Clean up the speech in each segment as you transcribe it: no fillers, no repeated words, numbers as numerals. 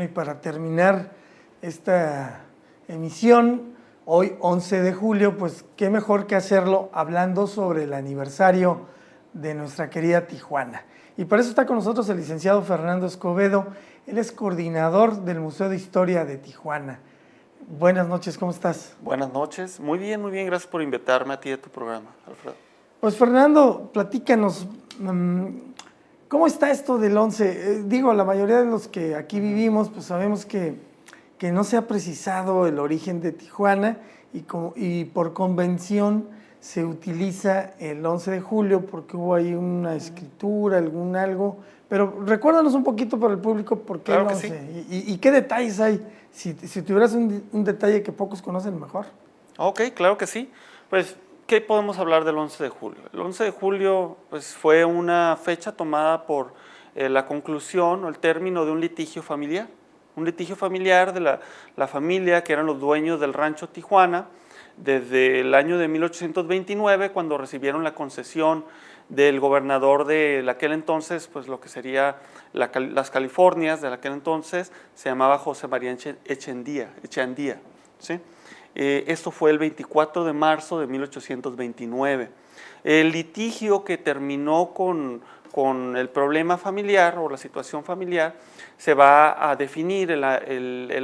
Bueno, y para terminar esta emisión, hoy 11 de julio, pues qué mejor que hacerlo hablando sobre el aniversario de nuestra querida Tijuana. Y para eso está con nosotros el licenciado Fernando Escobedo, él es coordinador del Museo de Historia de Tijuana. Buenas noches, ¿cómo estás? Buenas noches, muy bien, gracias por invitarme a ti a tu programa, Alfredo. Pues Fernando, platícanos, ¿cómo está esto del 11? Digo, la mayoría de los que aquí vivimos, pues sabemos que no se ha precisado el origen de Tijuana y por convención se utiliza el 11 de julio porque hubo ahí una escritura, algo, pero recuérdanos un poquito para el público por qué Claro el que 11 sí. y qué detalles hay, si tuvieras un detalle que pocos conocen mejor. Ok, claro que sí. Pues, ¿qué podemos hablar del 11 de julio? El 11 de julio pues, fue una fecha tomada por la conclusión o el término de un litigio familiar. Un litigio familiar de la familia que eran los dueños del rancho Tijuana desde el año de 1829, cuando recibieron la concesión del gobernador de aquel entonces, pues lo que sería las Californias de aquel entonces, se llamaba José María Echeandía, ¿sí? Esto fue el 24 de marzo de 1829. El litigio que terminó con el problema familiar o la situación familiar se va a definir el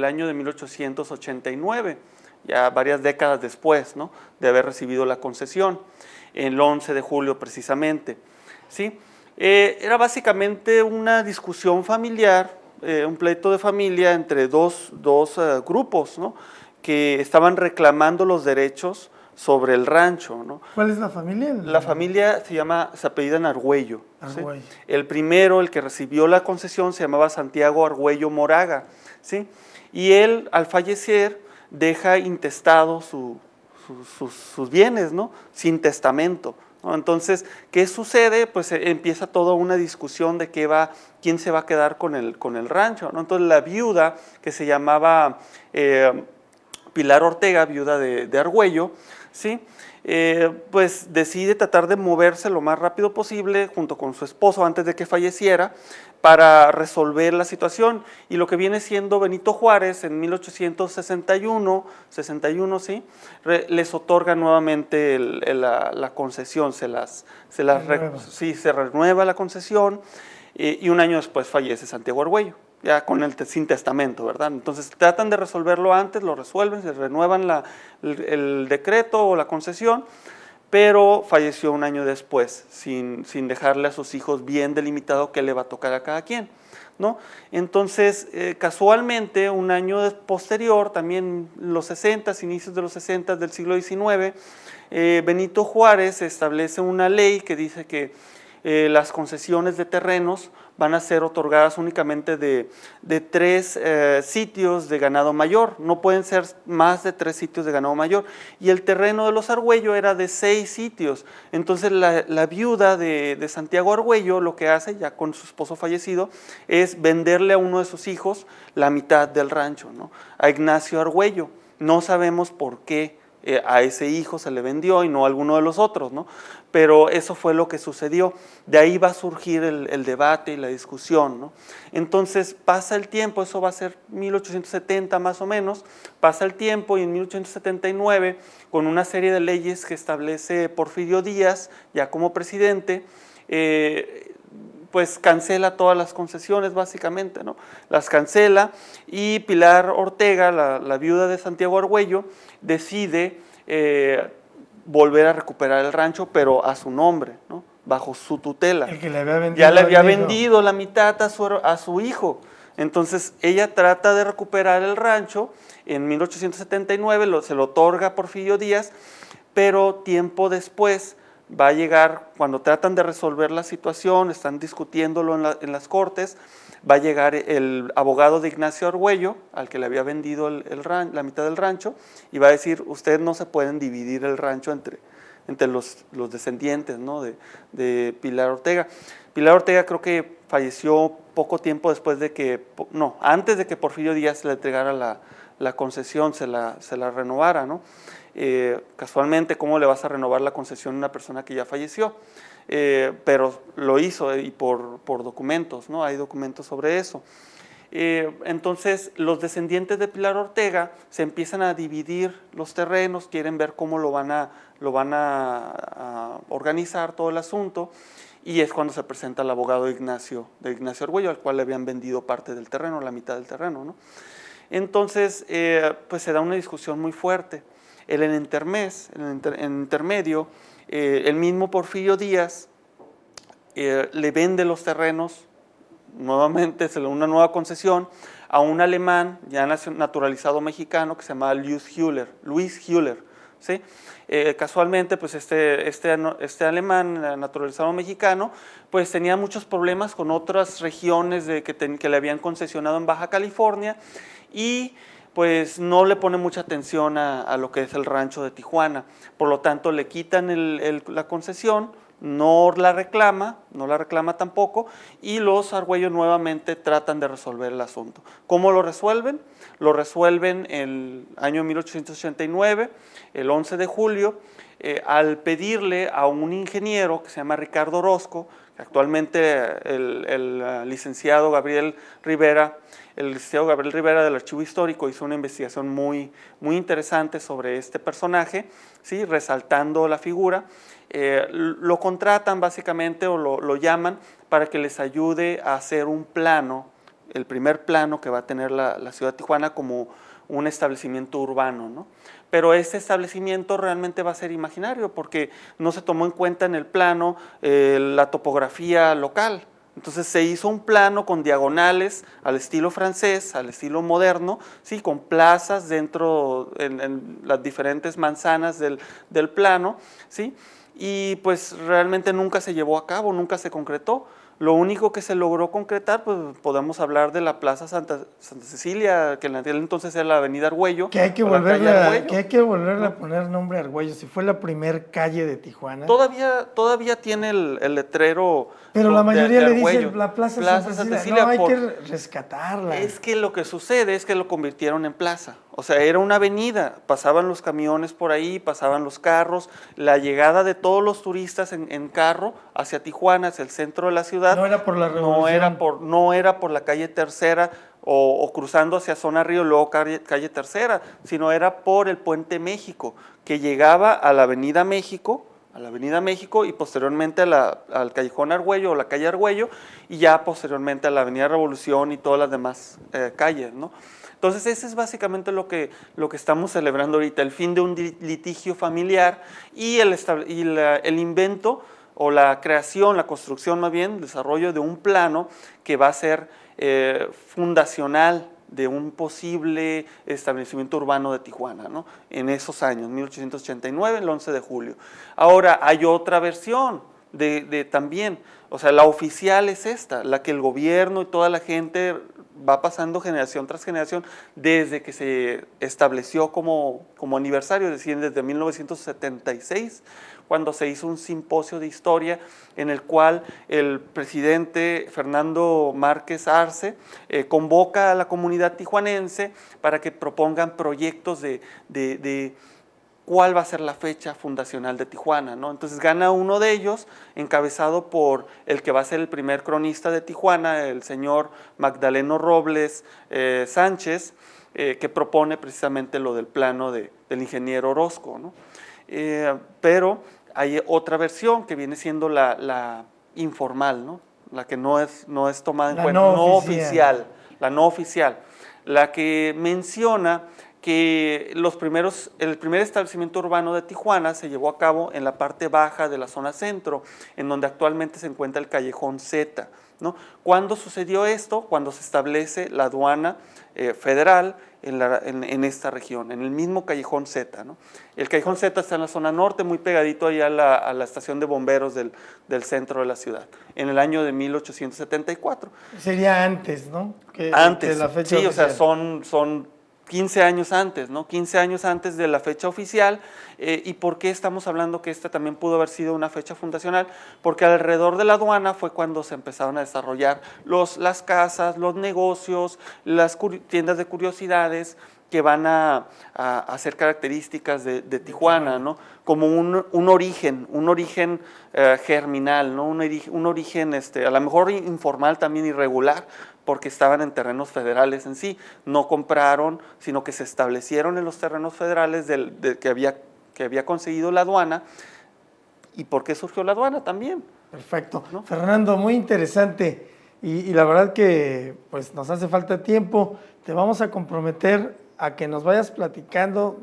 año de 1889, ya varias décadas después, ¿no?, de haber recibido la concesión, el 11 de julio precisamente, ¿sí? Era básicamente una discusión familiar, un pleito de familia entre dos grupos, ¿no?, que estaban reclamando los derechos sobre el rancho, ¿no? ¿Cuál es la familia? La familia se apellida Argüello. Argüello. ¿Sí? El primero, el que recibió la concesión, se llamaba Santiago Argüello Moraga, ¿sí? Y él, al fallecer, deja intestado sus bienes, ¿no?, sin testamento, ¿no? Entonces, ¿qué sucede? Pues empieza toda una discusión de quién se va a quedar con el rancho, ¿no? Entonces, la viuda, que se llamaba Pilar Ortega, viuda de Argüello, ¿sí?, pues decide tratar de moverse lo más rápido posible junto con su esposo antes de que falleciera para resolver la situación. Y lo que viene siendo Benito Juárez en 1861, ¿sí?, les otorga nuevamente la concesión, se renueva la concesión, y un año después fallece Santiago Argüello, ya sin testamento, ¿verdad? Entonces tratan de resolverlo antes, lo resuelven, se renuevan el decreto o la concesión, pero falleció un año después, sin dejarle a sus hijos bien delimitado qué le va a tocar a cada quien, ¿no? Entonces, casualmente, un año posterior, también los 60, inicios de los 60 del siglo XIX, Benito Juárez establece una ley que dice que las concesiones de terrenos van a ser otorgadas únicamente de 3 sitios de ganado mayor, no pueden ser más de 3 sitios de ganado mayor, y el terreno de los Argüello era de 6 sitios, entonces la viuda de Santiago Argüello lo que hace, ya con su esposo fallecido, es venderle a uno de sus hijos la mitad del rancho, ¿no?, a Ignacio Argüello. No sabemos por qué a ese hijo se le vendió y no a alguno de los otros, ¿no? Pero eso fue lo que sucedió. De ahí va a surgir el debate y la discusión, ¿no? Entonces pasa el tiempo, eso va a ser 1870 más o menos, pasa el tiempo y en 1879, con una serie de leyes que establece Porfirio Díaz, ya como presidente, pues cancela todas las concesiones básicamente, ¿no? Las cancela, y Pilar Ortega, la viuda de Santiago Argüello, decide volver a recuperar el rancho, pero a su nombre, ¿no?, bajo su tutela. El que le había vendido. Ya le había vendido la mitad a su hijo. Entonces ella trata de recuperar el rancho. En 1879 se lo otorga Porfirio Díaz, pero tiempo después va a llegar, cuando tratan de resolver la situación, están discutiéndolo en las cortes, va a llegar el abogado de Ignacio Argüello, al que le había vendido la mitad del rancho, y va a decir: ustedes no se pueden dividir el rancho entre los descendientes, ¿no?, de Pilar Ortega. Pilar Ortega creo que falleció poco tiempo después antes de que Porfirio Díaz le entregara la concesión, se la renovara, ¿no? Casualmente, ¿cómo le vas a renovar la concesión a una persona que ya falleció? Pero lo hizo, y por documentos, ¿no? Hay documentos sobre eso. Entonces, los descendientes de Pilar Ortega se empiezan a dividir los terrenos, quieren ver cómo lo van a organizar todo el asunto, y es cuando se presenta el abogado de Ignacio Argüello, al cual le habían vendido parte del terreno, la mitad del terreno, ¿no? Entonces, pues se da una discusión muy fuerte. En el intermedio, el mismo Porfirio Díaz le vende los terrenos, nuevamente se le da una nueva concesión a un alemán ya naturalizado mexicano que se llamaba Luis Hüller, ¿sí? Casualmente, pues este alemán naturalizado mexicano, pues tenía muchos problemas con otras regiones que le habían concesionado en Baja California, y pues no le pone mucha atención a lo que es el rancho de Tijuana. Por lo tanto, le quitan la concesión, no la reclama tampoco, y los Argüello nuevamente tratan de resolver el asunto. ¿Cómo lo resuelven? Lo resuelven el año 1889, el 11 de julio, al pedirle a un ingeniero que se llama Ricardo Orozco, que actualmente el licenciado Gabriel Rivera del Archivo Histórico hizo una investigación muy interesante sobre este personaje, ¿sí? Resaltando la figura. Lo contratan básicamente o lo llaman para que les ayude a hacer un plano, el primer plano que va a tener la ciudad de Tijuana como un establecimiento urbano, ¿no? Pero este establecimiento realmente va a ser imaginario porque no se tomó en cuenta en el plano la topografía local. Entonces se hizo un plano con diagonales al estilo francés, al estilo moderno, ¿sí? Con plazas dentro, en las diferentes manzanas del plano, ¿sí? Y pues realmente nunca se llevó a cabo, nunca se concretó. Lo único que se logró concretar, pues podemos hablar de la Plaza Santa Cecilia, que en aquel entonces era la Avenida Argüello. Que hay que volverle a poner nombre a Argüello, si fue la primer calle de Tijuana. Todavía tiene el letrero. Pero la mayoría le dice la Plaza Santa Cecilia. No, hay que rescatarla. Es que lo que sucede es que lo convirtieron en plaza. O sea, era una avenida, pasaban los camiones por ahí, pasaban los carros, la llegada de todos los turistas en carro hacia Tijuana, hacia el centro de la ciudad. No era por la Revolución. No era por la calle Tercera o cruzando hacia Zona Río, luego calle Tercera, sino era por el Puente México, que llegaba a la Avenida México, y posteriormente al Callejón Argüello o la calle Argüello, y ya posteriormente a la Avenida Revolución y todas las demás calles, ¿no? Entonces ese es básicamente lo que estamos celebrando ahorita, el fin de un litigio familiar y el invento o la creación, la construcción más bien, el desarrollo de un plano que va a ser fundacional de un posible establecimiento urbano de Tijuana, ¿no? En esos años, 1889, el 11 de julio. Ahora, hay otra versión también, o sea, la oficial es esta, la que el gobierno y toda la gente va pasando generación tras generación desde que se estableció como aniversario, es decir, desde 1976, cuando se hizo un simposio de historia en el cual el presidente Fernando Márquez Arce convoca a la comunidad tijuanense para que propongan proyectos de cuál va a ser la fecha fundacional de Tijuana, ¿no? Entonces gana uno de ellos, encabezado por el que va a ser el primer cronista de Tijuana, el señor Magdaleno Robles Sánchez, que propone precisamente lo del plano del ingeniero Orozco, ¿no? Pero hay otra versión que viene siendo la informal, ¿no? La que no es tomada en cuenta, no oficial, la no oficial, la que menciona que el primer establecimiento urbano de Tijuana se llevó a cabo en la parte baja de la zona centro, en donde actualmente se encuentra el Callejón Z, ¿no? ¿Cuándo sucedió esto? Cuando se establece la aduana federal en esta región, en el mismo Callejón Z, ¿no? El Callejón Z está en la zona norte, muy pegadito ahí a la estación de bomberos del centro de la ciudad, en el año de 1874. Sería antes, ¿no? Antes, que la fecha sí, oficial. o sea, son 15 años antes, ¿no? 15 años antes de la fecha oficial. ¿Y por qué estamos hablando que esta también pudo haber sido una fecha fundacional? Porque alrededor de la aduana fue cuando se empezaron a desarrollar las casas, los negocios, las tiendas de curiosidades, que van a hacer características de Tijuana, ¿no? Como un origen germinal, ¿no? Un origen a lo mejor informal, también irregular, porque estaban en terrenos federales en sí. No compraron, sino que se establecieron en los terrenos federales que había conseguido la aduana. ¿Y por qué surgió la aduana también? Perfecto. ¿No? Fernando, muy interesante. Y la verdad que pues nos hace falta tiempo. Te vamos a comprometer a que nos vayas platicando.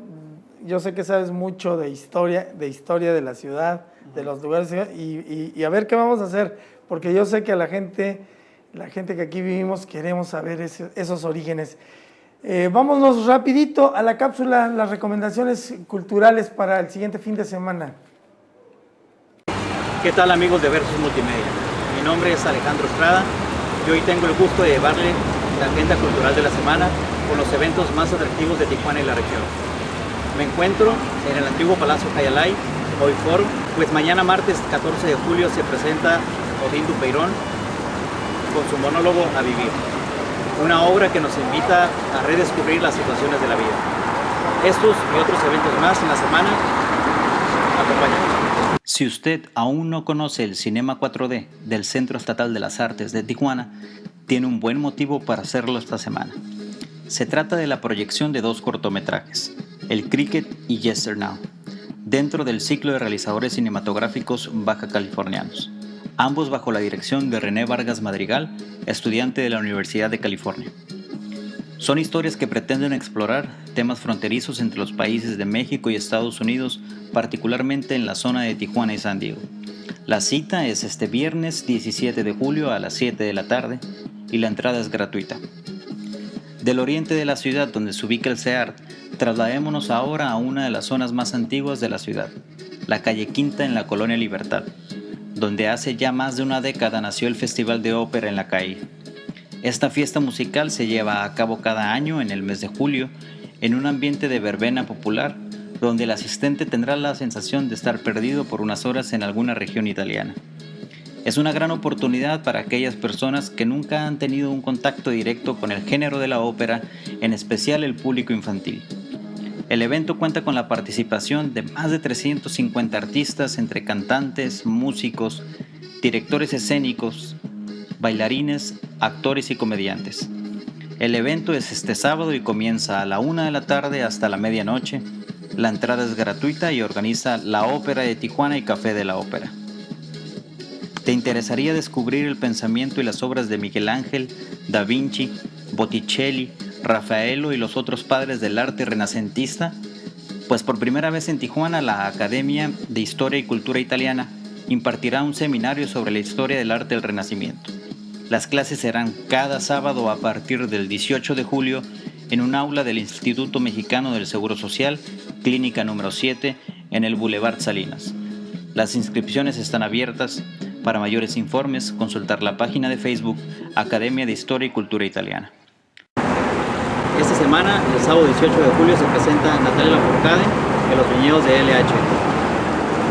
Yo sé que sabes mucho de historia de la ciudad, de los lugares, y a ver qué vamos a hacer, porque yo sé que a la gente que aquí vivimos queremos saber esos orígenes. Vámonos rapidito a la cápsula, las recomendaciones culturales para el siguiente fin de semana. ¿Qué tal, amigos de Versus Multimedia? Mi nombre es Alejandro Estrada y hoy tengo el gusto de llevarle la agenda cultural de la semana con los eventos más atractivos de Tijuana y la región. Me encuentro en el antiguo Palacio Cayalay, hoy Forum, pues mañana martes 14 de julio se presenta Odín Dupeirón con su monólogo A Vivir, una obra que nos invita a redescubrir las situaciones de la vida. Estos y otros eventos más en la semana, acompáñanos. Si usted aún no conoce el Cinema 4D del Centro Estatal de las Artes de Tijuana, tiene un buen motivo para hacerlo esta semana. Se trata de la proyección de 2 cortometrajes, El Cricket y Yester Now, dentro del ciclo de realizadores cinematográficos baja californianos, ambos bajo la dirección de René Vargas Madrigal, estudiante de la Universidad de California. Son historias que pretenden explorar temas fronterizos entre los países de México y Estados Unidos, particularmente en la zona de Tijuana y San Diego. La cita es este viernes 17 de julio a las 7 de la tarde y la entrada es gratuita. Del oriente de la ciudad, donde se ubica el CEART, trasladémonos ahora a una de las zonas más antiguas de la ciudad, la calle Quinta en la Colonia Libertad, donde hace ya más de una década nació el Festival de Ópera en la calle. Esta fiesta musical se lleva a cabo cada año en el mes de julio en un ambiente de verbena popular donde el asistente tendrá la sensación de estar perdido por unas horas en alguna región italiana. Es una gran oportunidad para aquellas personas que nunca han tenido un contacto directo con el género de la ópera, en especial el público infantil. El evento cuenta con la participación de más de 350 artistas entre cantantes, músicos, directores escénicos, bailarines, actores y comediantes. El evento es este sábado y comienza a la 1 de la tarde hasta la medianoche. La entrada es gratuita y organiza la Ópera de Tijuana y Café de la Ópera. ¿Te interesaría descubrir el pensamiento y las obras de Miguel Ángel, Da Vinci, Botticelli, Rafaello y los otros padres del arte renacentista? Pues por primera vez en Tijuana, la Academia de Historia y Cultura Italiana impartirá un seminario sobre la historia del arte del Renacimiento. Las clases serán cada sábado a partir del 18 de julio en un aula del Instituto Mexicano del Seguro Social, Clínica número 7, en el Boulevard Salinas. Las inscripciones están abiertas. Para mayores informes, consultar la página de Facebook Academia de Historia y Cultura Italiana. Esta semana, el sábado 18 de julio, se presenta Natalia Lafourcade en los viñedos de LH.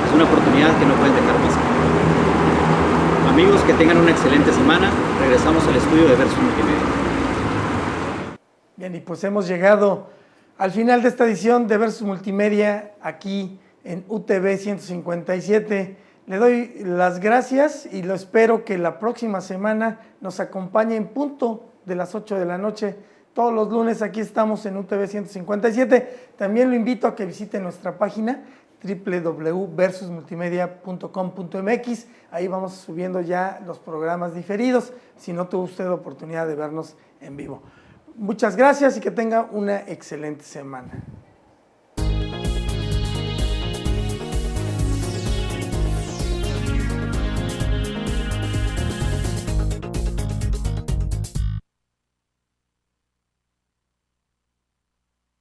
Es una oportunidad que no pueden dejar pasar. Amigos, que tengan una excelente semana. Regresamos al estudio de Versus Multimedia. Bien, y pues hemos llegado al final de esta edición de Versus Multimedia aquí en UTV 157. Le doy las gracias y lo espero que la próxima semana nos acompañe en punto de las 8 de la noche. Todos los lunes aquí estamos en UTV 157. También lo invito a que visite nuestra página www.versusmultimedia.com.mx. Ahí vamos subiendo ya los programas diferidos, si no tuvo usted oportunidad de vernos en vivo. Muchas gracias y que tenga una excelente semana.